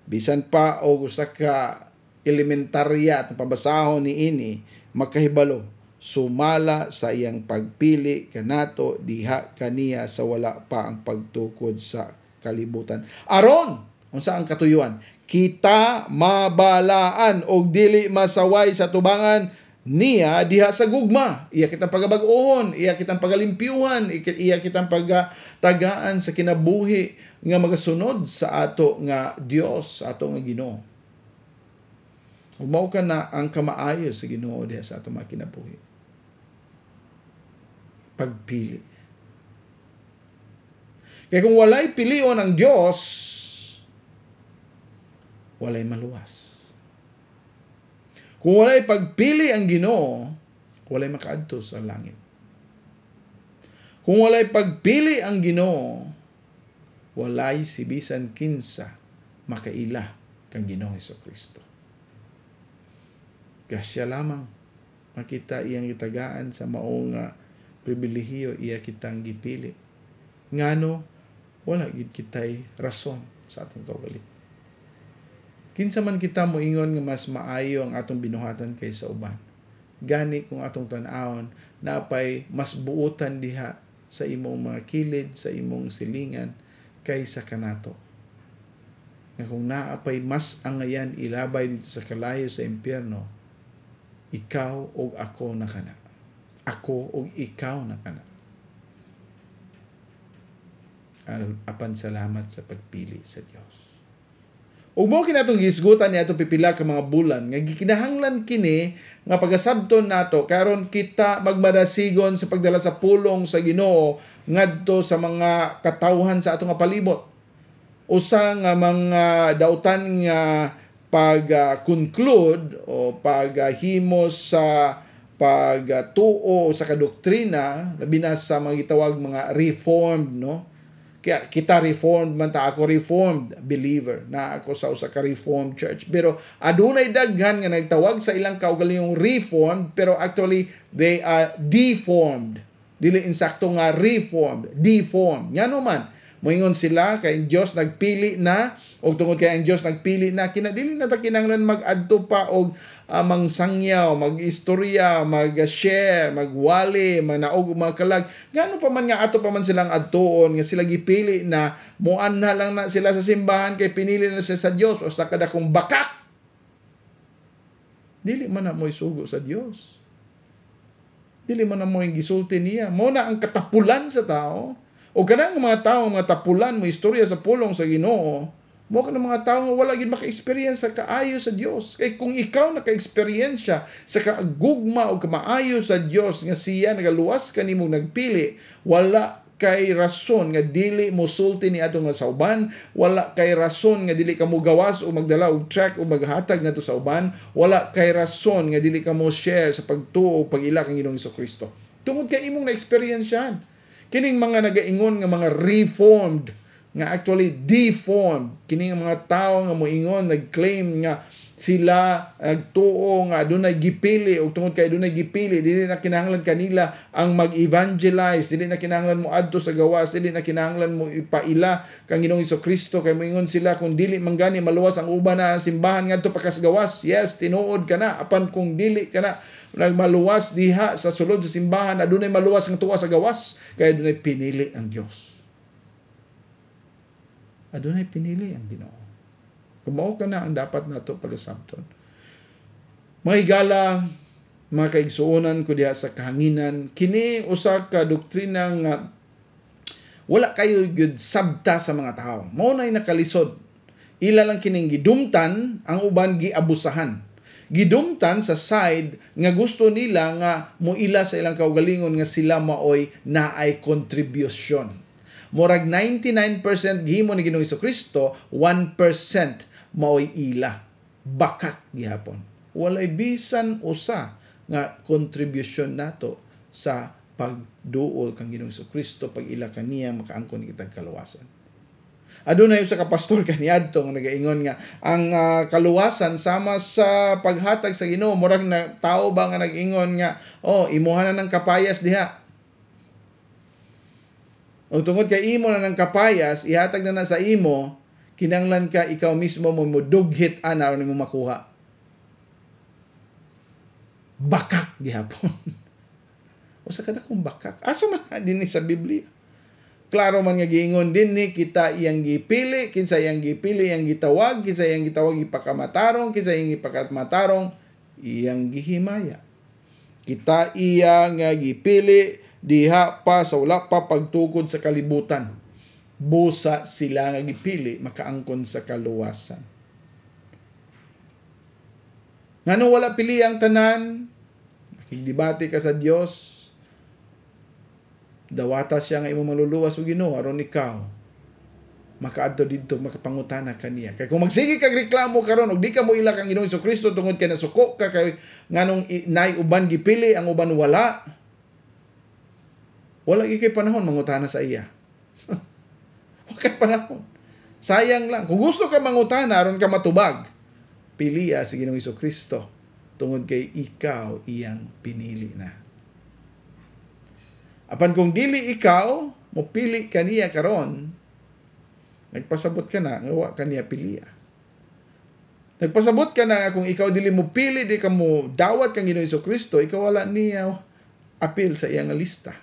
Bisan pa o usa ka elementarya at pabasahon ni ini makahibalo. Sumala sa iyang pagpili kanato diha kaniya sa wala pa ang pagtukod sa kalibutan. Aron, unsa ang katuyuan? Kita mabalaan og dili masaway sa tubangan niya diha sa gugma. Iya kitang pagabag-ohon, iya kitang pagalimpyuhan, iya kitang pagtagaan sa kinabuhi nga magasunod sa ato nga Dios, sa ato nga Ginoo. Mao ka na ang kamaayo sa Ginoo diha sa ato mga kinabuhi. Pagpili. Kaya kung walay pilion ang Dios, walay maluwas. Kung walay pagpili ang Ginoo, walay makaadto sa langit. Kung walay pagpili ang Ginoo, walay sibisan kinsa makaila kang Ginoong Hesukristo. Grasya lamang makita iyang itagaan sa maong pribilehiyo iya kitang gipili. Ngano wala gid kitay rason sa atong kaugaling. Kinsa man kita moingon nga mas maayo ang atong binuhatan kaysa uban. Gani kung atong tan-awon napay mas buutan diha sa imong mga kilid, sa imong silingan kaysa kanato. Nga kung naapay mas angayan ilabay dito sa kalayo sa impyerno, ikaw o ako na kana. Ako o ikaw na kana. Apan salamat sa pagpili sa Dios. Ug mao kini atong gisgutan ni atong pipila ka mga bulan nga gikinahanglan kini nga pagasabton nato karon kita magmadasigon sa pagdala sa pulong sa Ginoo ngadto sa mga katawhan sa atong palibot. Usa nga mga dautan nga pag-conclude o paghimo sa pagtuo sa kadoktrina labi na sa mga gitawag mga reformed, no? Kaya kita reformed man ta, ako reformed believer na ako sa usa ka reformed church, pero adunay daghan nga nagtawag sa ilang kaugalingong reformed pero actually they are deformed, dili insakto nga reformed, deformed. Ngano man moingon sila kay ang Dios nagpili na o tungod kay ang Dios nagpili na kinadili na ta kinahanglan mag-adto pa og mangsangyaw, mag-istorya, mag-share, magwali, manaog mga kalag. Gano pa man nga ato pa man silang adtuon nga sila gipili na muan na lang na sila sa simbahan kay pinili na siya sa Dios o sa kadakong bakak. Dili man na mo isugo sa Dios. Dili man na mo gisulti niya. Mao na ang katapulan sa tao. O kanang mga tao, mga tapulan mo istorya sa pulong sa Ginoo, Mo ka ng mga tao nga wala gid maka-experience sa kaayo sa Dios. Kay kung ikaw naka-experience sa kaagugma o kamaayo sa Dios nga siya nagaluwas kanimo nagpili, wala kay rason nga dili mo sulti ni ato nga sa uban, wala kay rason nga dili ka mo gawas o magdala og track o maghatag ngadto sa uban, wala kay rason nga dili ka mo share sa pagtuo o pag-ila kang Ginoong Hesukristo. Tungod kay imong na-experience yan. Kining mga nagaingon nga mga reformed nga actually deformed, kining mga tao nga moingon nagclaim nga sila nagtuo nga adunay gipili o tungod kay adunay gipili dili na kinahanglan kanila ang mag-evangelize, dili na kinahanglan mo adto sa gawas, dili na kinahanglan mo ipaila kang Ginoong Hesukristo kay moingon sila kung dili manggani maluwas ang uban na simbahan ngadto pa kas gawas. Yes, tinuod ka na apan kung dili ka na nagmaluwas diha sa sulod sa simbahan adunay maluwas ang tuwa sa gawas kay adunay pinili ang Dios. Adunay pinili ang Ginoo. Kumao ka na ang dapat nato pagasabton. Mga higala, mga kaigsuonan ko diha sa kahanginan, kini usa ka doktrina nga wala kayo gyud sabta sa mga tao. Mao nay nakalisod. Ila lang kining gidumtan, ang uban giabusahan. Gidumtan sa side nga gusto nila nga moila sa ilang kaugalingon nga sila maoy naay contribution. Murag 99% gihimo ni Ginoong Hesukristo, 1% maoy ila. Bakak gihapon. Walay bisan usa nga contribution nato sa pagduol kang Ginoong Hesukristo, pag ila kaniya makaangkon kitag kaluwasan. Adunay usa ka pastor kaniadto nga nagaingon nga ang kaluwasan sama sa paghatag sa Ginoo. Murag na tao ba nga nag-ingon nga, imuha na ng kapayas diha. O tungod kay imo na ng kapayas, ihatag na sa imo, kinanglan ka ikaw mismo mo mudughit ana aron mo makuha. Bakak gihapon. O sa kada kong bakak. Asa man dinhi sa Biblia? Klaro man nga giingon dinhi kita iyang gipili, kinsa iyang gipili, iyang gitawag, kinsa iyang gitawag ipakamatarong, kinsa iyang ipakamatarong, iyang gihimaya. Kita iya nga gipili diha pa sa wala pa pagtukod sa kalibutan. Busa sila nga gipili makaangkon sa kaluwasan. Ngano wala pili ang tanan? Nakigdebate ka sa Dios. Dawata siya nga imong maluluwas og Ginoo aron ikaw makaadto didto makapangutana kaniya. Kay kung magsige kag reklamo karon og di ka mo ila kang Ginoong Hesukristo tungod kay nasuko ka kay nganong nay uban gipili ang uban wala ikay panahon mangutana sa iya. Wala panahon. Sayang lang. Kung gusto ka mangutana, aron ka matubag, piliya si Ginoong Hesukristo tungod kay ikaw iyang pinili na. Apan kung dili ikaw, mopili kaniya karon, nagpasabot ka na, ngawa kaniya piliya. Nagpasabot ka na kung ikaw dili mo pili, di ka mo dawat kang Ginoong Hesukristo, ikaw wala niya apil sa iyang lista.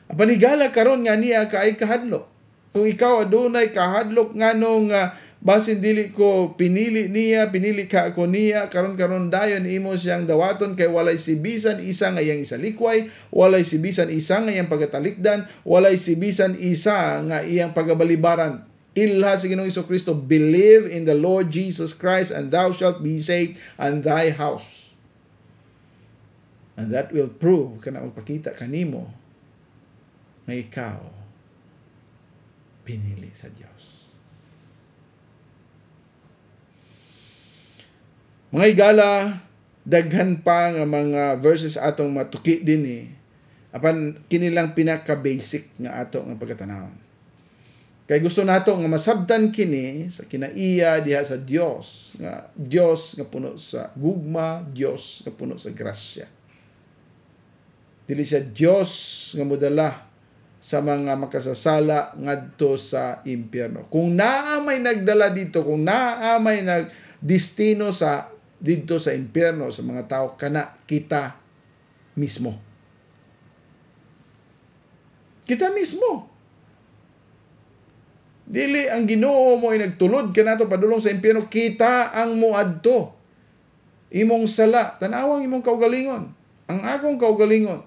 Panigala karon nga niya kaay kahadlok. Kung ikaw adunay kahadlok nganong basin dili ko pinili niya, pinili ka ako niya, karon dayon imo siyang dawaton kay walay sibisan isa nga iyang isalikway, walay sibisan isa nga iyang pagatalikdan, walay sibisan isa nga iyang pagabalibaran. Ilha si Ginoong Hesukristo, believe in the Lord Jesus Christ and thou shalt be saved and thy house. And that will prove kana magpakita kanimo na ikaw pinili sa Diyos. Mga higala, daghan pa nga mga verses atong matuki din apan kinilang pinaka-basic nga ato nga pagkatanawon. Kay gusto nato nga masabtan kini sa kinaiya diha sa Dios nga puno sa gugma, Dios nga puno sa grasya. Dili siya Dios nga modala sa mga makasasala ngadto sa impyerno. Kung naa may nagdala dito, kung naa may nagdestino sa dito sa impyerno sa mga tao, kana kita mismo. Kita mismo. Dili ang Ginoo mo ay nagtulod kanato padulong sa impyerno, kita ang muadto. Imong sala, tanawang imong kaugalingon. Ang akong kaugalingon.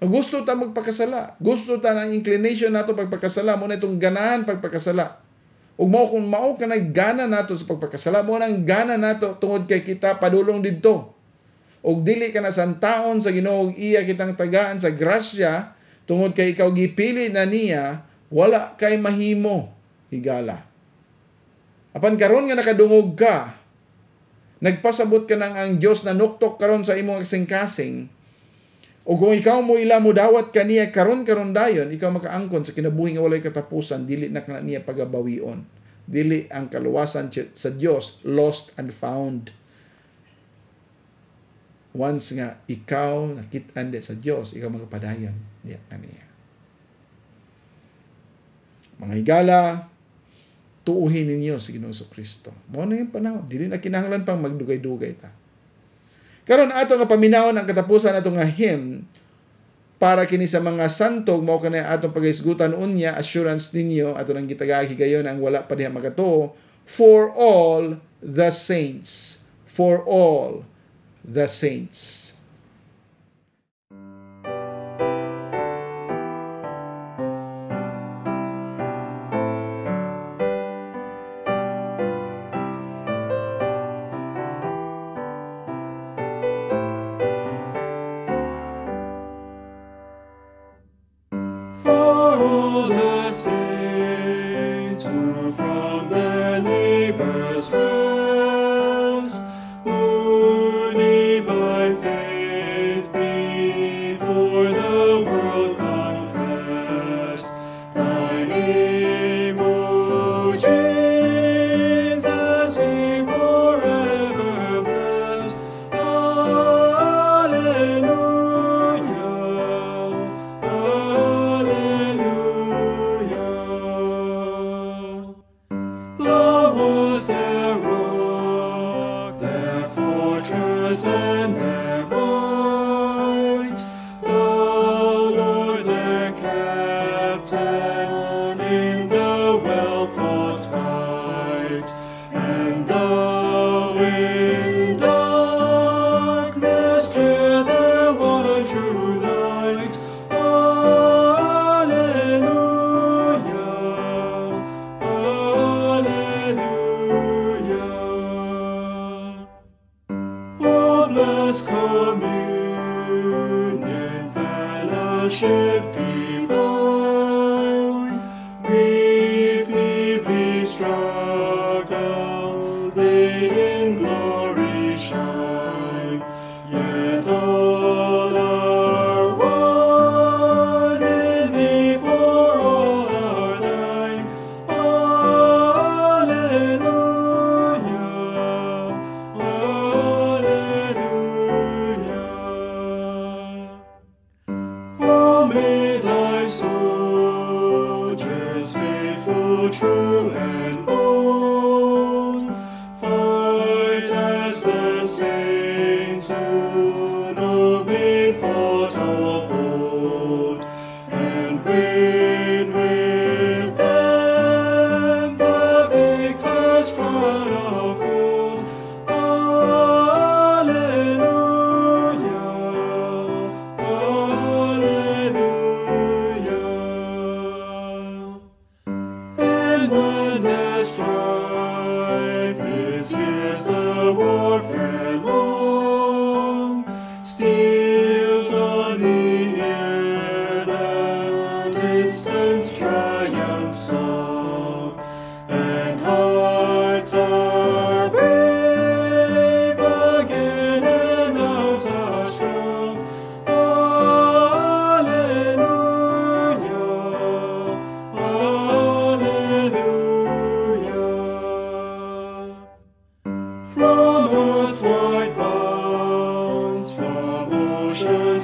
Gusto ta magpakasala. Gusto ta ng inclination nato pagpakasala. Mo na itong ganahan pagpakasala. Ug mao kung mao ka gana nato sa pagpakasala, mo nang gana nato tungod kay kita padulong didto. Ug dili ka na santaon sa Ginoo, iya kitang tagaan sa grasya tungod kay ikaw gipili na niya, wala kay mahimo higala. Apan karon nga nakadungog ka, nagpasabot ka nang ang Dios na nuktok karon sa imong kasing-kasing. O kung ikaw mo ila mo dawat kaniya karon dayon, ikaw makaangkon sa kinabuhi nga walay katapusan, dili na kaniya pagabawion. Dili ang kaluwasan sa Dios lost and found. Once nga ikaw nakit-an sa Dios, ikaw magapadayon diya kaniya. Mga higala, tuuhin ninyo si Ginoong Kristo. Mao na yung panahon, dili na kinahanglan pang magdugay-dugay ta. Karon ato nga paminawon ang katapusan ato nga hymn para kini sa mga santog mao kanay atong pagahisgutan unya assurance ninyo ato nang gitagagi gayon ang wala pa diha magatuo for all the saints, for all the saints.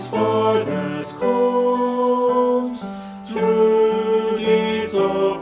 Farthest coast, through gates of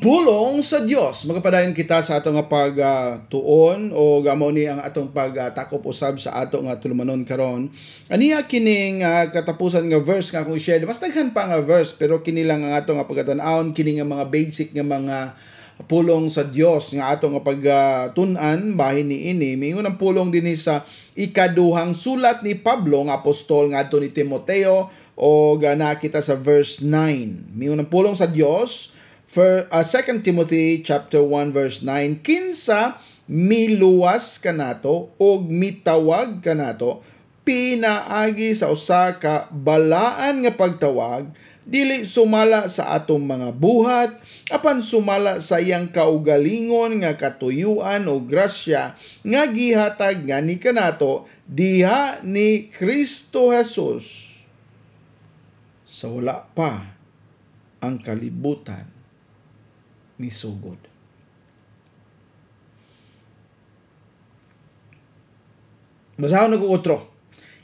pulong sa Dios. Magapadayon kita sa atong pagtuon o gamo ni ang atong pagtakop usab sa ato nga tulumanon karon. Aniya kining katapusan nga verse nga akong share. Mas daghan pa nga verse pero kini lang ang ato nga pagkatan-awon, kini nga mga basic nga mga pulong sa Dios nga ato nga pagtun-an bahin ni ini. Mingon ang pulong dinhi sa ikaduhang sulat ni Pablo nga apostol nga adto ni Timoteo o gana kita sa verse 9. Mingon ang pulong sa Dios for 2 Timothy chapter 1 verse 9, kinsa miluwas kanato og mitawag kanato pinaagi sa usa ka balaan nga pagtawag, dili sumala sa atong mga buhat apan sumala sa iyang kaugalingon nga katuyuan o grasya nga gihatag nga ni kanato diha ni Kristo Jesus sa wala pa ang kalibutan ni sugod. Basahon ko otro.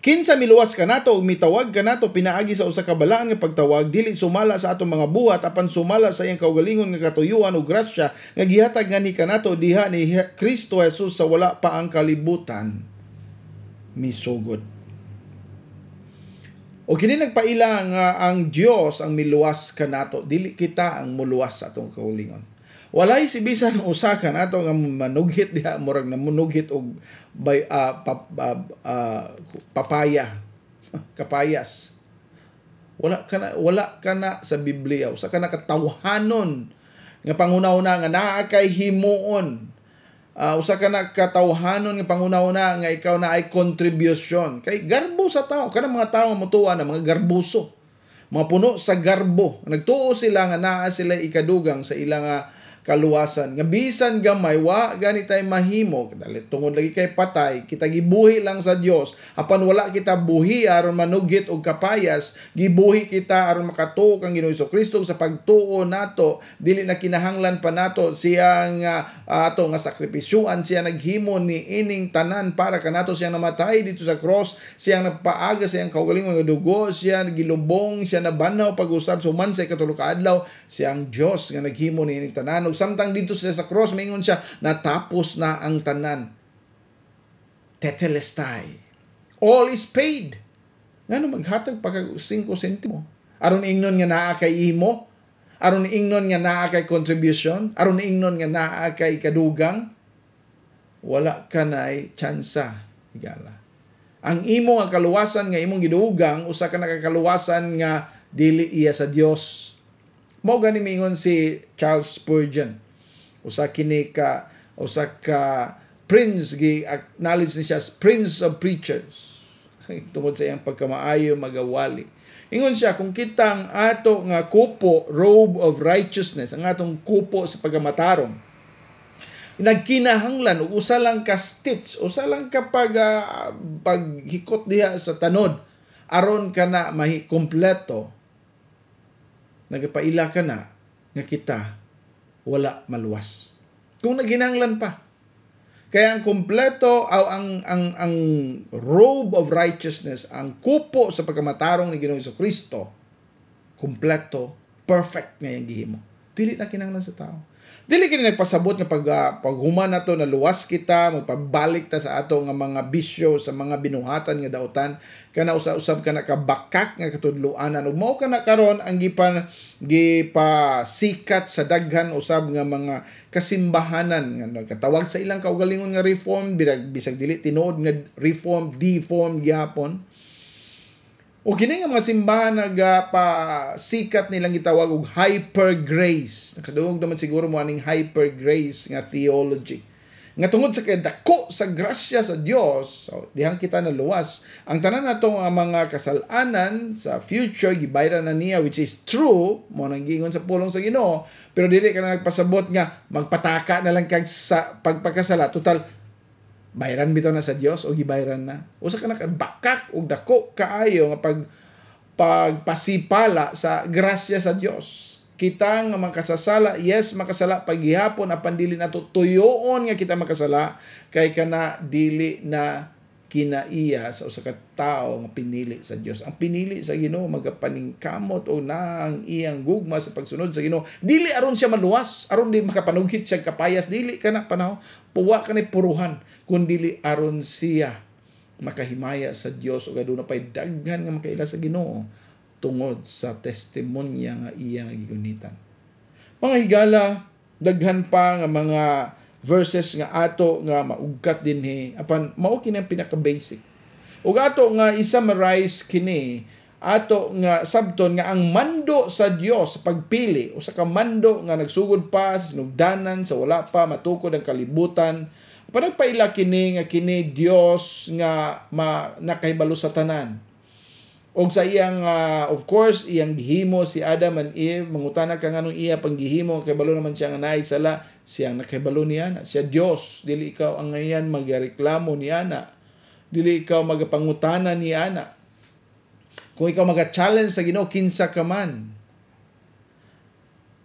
Kinsa miluwas kanato ug mitawag kanato pinaagi sa usa ka balaan nga pagtawag, dili sumala sa atong mga buhat apan sumala sa iyang kaugalingon nga katuyuan o grasya nga gihatag nga ni kanato diha ni Kristo Jesus sa wala pa ang kalibutan misugod. O kini nagpaila nga ang Dios ang miluwas kanato, dili kita ang muluwas sa atong kaugalingon. Walay si bisan usa kanato nga manughit diha murag na manughit og papaya kapayas. Wala kana sa Biblia. Usa kana katawhanon nga panghuna-una nga naa kay himuon. Usa ka na katawhanon nga panguna-una nga ikaw na ay contribution kay garbo sa tao. Kanang mga tao mutuwa na mga garbuso, mga puno sa garbo, nagtuo sila nga naa sila ikadugang sa ilang kaluwasan nga bisan gamay wa gani tay mahimo tungod lagi kay patay kita gibuhi lang sa Dios apan wala kita buhi aron manugit og kapayas, gibuhi kita aron makatuo kang Ginoong Jesucristo sa pagtuo nato, dili na kinahanglan pa nato siya nga ato nga sakripisyuan, siya naghimo ni ining tanan para kanato, siya namatay dito sa cross, siya nagpaaga sa iyang kaugalingon nga dugo, siya gilubong, siya nabanaw pag-usab suman sa ikatulo ka adlaw, siya ang Dios nga naghimo ni ining tanan. Samtang dito siya sa cross, maingon siya, natapos na ang tanan. Tetelestai. All is paid. Ngano maghatag pa kag 5 sentimo? Aron ingnon nga naa kay imo? Aron ingnon nga naa kay contribution? Aron ingnon nga naa kay kadugang? Wala ka na'y tsansa. Igala. Ang imo nga kaluwasan nga imong gidugang, usa ka na kakaluwasan nga dili iya sa Dios. Mao gani mingon si Charles Spurgeon. Usa ka prince, gi-acknowledge ni siya as Prince of Preachers. Tungod sa iyang pagkamaayo magawali. Ingon siya, kung kitang ato nga kupo, robe of righteousness, ang atong kupo sa pagamatarong, nagkinahanglan, usa lang ka stitch, usa lang ka paghikot diha sa tanod, aron ka na kompleto, nagapaila ka na nga kita wala maluwas. Kung naginanglan pa. Kaya ang kompleto ang robe of righteousness, ang kupo sa pagkamatarong ni Ginoong Jesucristo, kompleto, perfect nga yung gihimo. Dili na kinanglan sa tao. Dili kini nagpasabot nga paghuman nato na luwas kita, magpabalik ta sa ato nga mga bisyo, sa mga binuhatan nga daotan, kana usab kana ka bakak nga katudloanan ug mao kana karon ang gipasikat sa daghan usab nga mga kasimbahanan nga nagkatawag sa ilang kaugalingon nga reform, bisag dili tinuod nga reform, deform gyapon. O kini nga mga simbahan nagapasikat nilang gitawag og hyper grace. Nakadungog naman siguro mo aning hyper grace nga theology. Nga tungod sa kadako sa grasya sa Dios, so dihang kita naluwas. Ang tanan nato nga mga kasalanan sa future gibayran na niya, which is true, mo nang giingon sa pulong sa Ginoo, pero dili ka na nagpasabot nga magpataka na lang kag sa pagpagkasala. Total bayran bitaw na sa Dios o gibayran na. Usa ka na bakak og dako kaayo nga pagpasipala sa grasya sa Dios. Kita nga makasasala, yes makasala paghihapon apan dili nato tuyoon nga kita makasala kay kana dili na kinaiya sa usa ka tawo nga pinili sa Dios. Ang pinili sa Ginoo magapaningkamot o na ang iyang gugma sa pagsunod sa Ginoo. Dili aron siya maluwas, aron di makapanugit siya kapayas, dili kana panahon puwa kanay puruhan, kun dili aron siya makahimaya sa Dios o aduna pay daghan nga makaila sa Ginoo tungod sa testimonya nga iyang gigunitan. Mga higala, daghan pa nga mga verses nga ato nga maugkat dinhi apan mao kini ang pinaka-basic. Ug ato nga i-summarize kini ato nga sabton nga ang mando sa Dios sa pagpili o sa kamando nga nagsugod pa sa sinugdanan sa wala pa matukod ang kalibutan. Apan nagpaila kini nga kini Dios nga nakahibalo sa tanan. Og sa iyang of course iyang gihimo si Adam and Eve, mangutana ka nganong iya panggihimo kay balo naman siya nga naay sala, siyang nakahibalo niya na. Siya Dios, dili ikaw ang ngayon magreklamo niya na. Dili ikaw magapangutana niya na. Kung ikaw maga-challenge sa Ginoo kinsa ka man.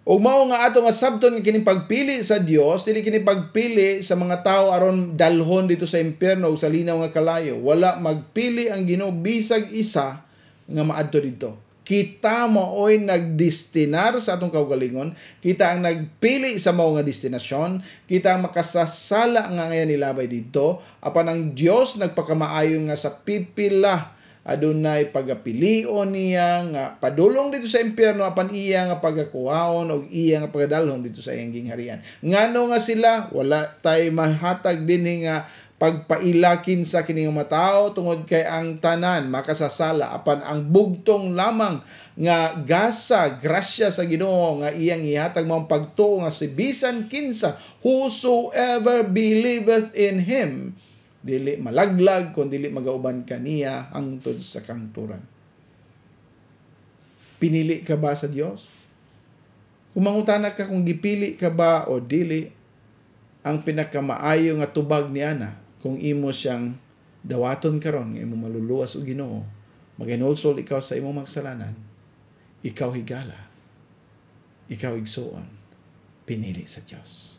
Og mao nga ato nga sabton nga kini pagpili sa Dios, dili kini pagpili sa mga tao aron dalhon dito sa impyerno o sa linaw nga kalayo. Wala magpili ang Ginoo bisag isa nga maadto dito. Kita maoy nagdestinar sa atong kaugalingon, kita ang nagpili sa mao nga destinasyon, kita ang makasasala nga ngayon nilabay dito, apan ang Dios nagpakamaayo nga sa pipila adunay pagapilion niya nga padulong dito sa impyerno apan iya nga pagakuhaon og iya nga pagadalhon dito sa iyang gingharian. Ngano nga sila wala tay mahatag dinhi nga pagpailakin sa kining mga tao tungod kay ang tanan makasasala apan ang bugtong lamang nga gasa grasya sa Ginoo nga iyang ihatag mao pagtuo nga si bisan kinsa whosoever believeth in him dili malaglag kun dili magauban kaniya hangtod sa kangturan. Pinili ka ba sa Dios? Kung mangutana ka kung gipili ka ba o dili, ang pinakamaayo nga tubag niya na kung imo siyang dawaton karon nga imo maluluwas og Ginoo, maginulsol ikaw sa imong magsalanan, ikaw higala, ikaw igsuon, pinili sa Dios.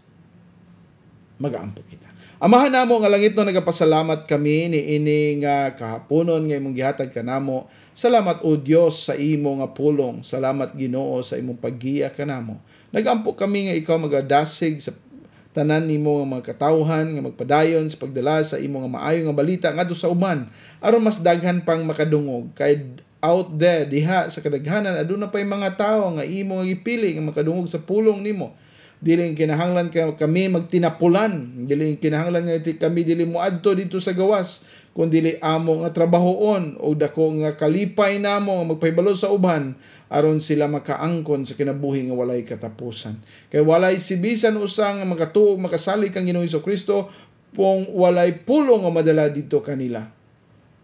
Magaampo kita. Amahan namo nga langit no, nagapasalamat kami ni ini nga kahaponon nga imong gihatag kanamo. Salamat o Dios sa imo nga pulong. Salamat Ginoo sa imong paggiya kanamo. Nagampo kami nga ikaw magadasig sa tanan nimo nga mga katawhan nga magpadayon sa pagdala sa imo nga maayo nga balita ngadto sa uban aron mas daghan pang makadungog kay out there diha sa kadaghanan aduna pay mga tawo nga imo nga gipili nga makadungog sa pulong nimo. Dili kinahanglan kami magtinapulan, dili kinahanglan nga kami dili moadto dito sa gawas, kundi amo nga trabahoon o dako nga kalipay namo magpahibalo sa uban aron sila makaangkon sa kinabuhi nga walay katapusan. Kay walay sibisan usa nga makatuog makasalig kang Ginoong Hesukristo kung walay pulong nga madala dito kanila.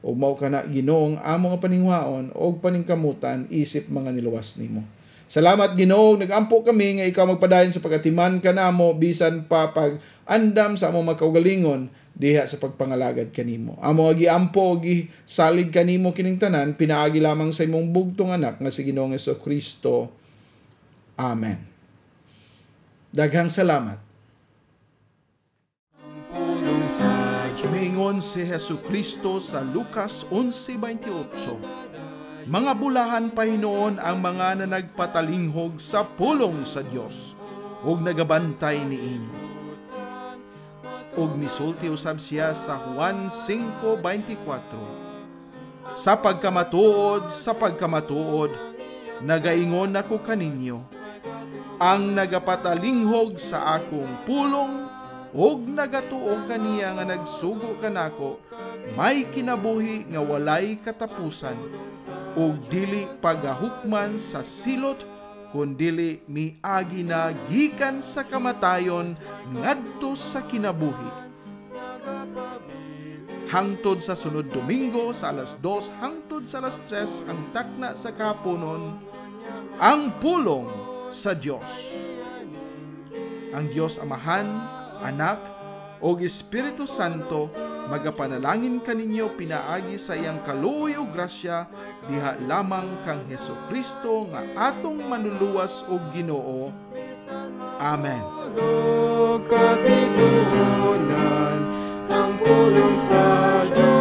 O mao kana Ginoong amo nga paningwaon og paningkamutan isip mga niluwas nimo. Salamat Ginoo, nagampo kami nga ikaw magpadayon sa pagatiman kanamo bisan pa pag andam sa among makaugalingon diha sa pagpangalagad kanimo. Amo giampo gi salig kanimo kining tanan pinaagi lamang sa imong bugtong anak nga si Ginoong Hesukristo. Amen. Daghang salamat. Mingon si Hesukristo sa Lucas 11:28. Mga bulahan pa hinoon ang mga na nagpatalinghog sa pulong sa Dios ug nagabantay niini. Ug misulti usab siya sa Juan 5:24. Sa pagkamatuod, nagaingon ako kaninyo, ang nagapatalinghog sa akong pulong ug nagatuo kaniya nga nagsugo kanako, may kinabuhi nga walay katapusan, ug dili pagahukman sa silot, kundili miagi na gikan sa kamatayon ngadto sa kinabuhi. Hangtod sa sunod Domingo sa alas 2 hangtod sa alas 3 ang takna sa kahaponon, ang pulong sa Dios. Ang Dios Amahan, Anak, o Espiritu Santo, magapanalangin kaninyo pinaagi sa iyang kaluoy o grasya diha lamang kang Hesukristo nga atong manluluwas og Ginoo. Amen. Kapitunan ang pulong sa Diyos.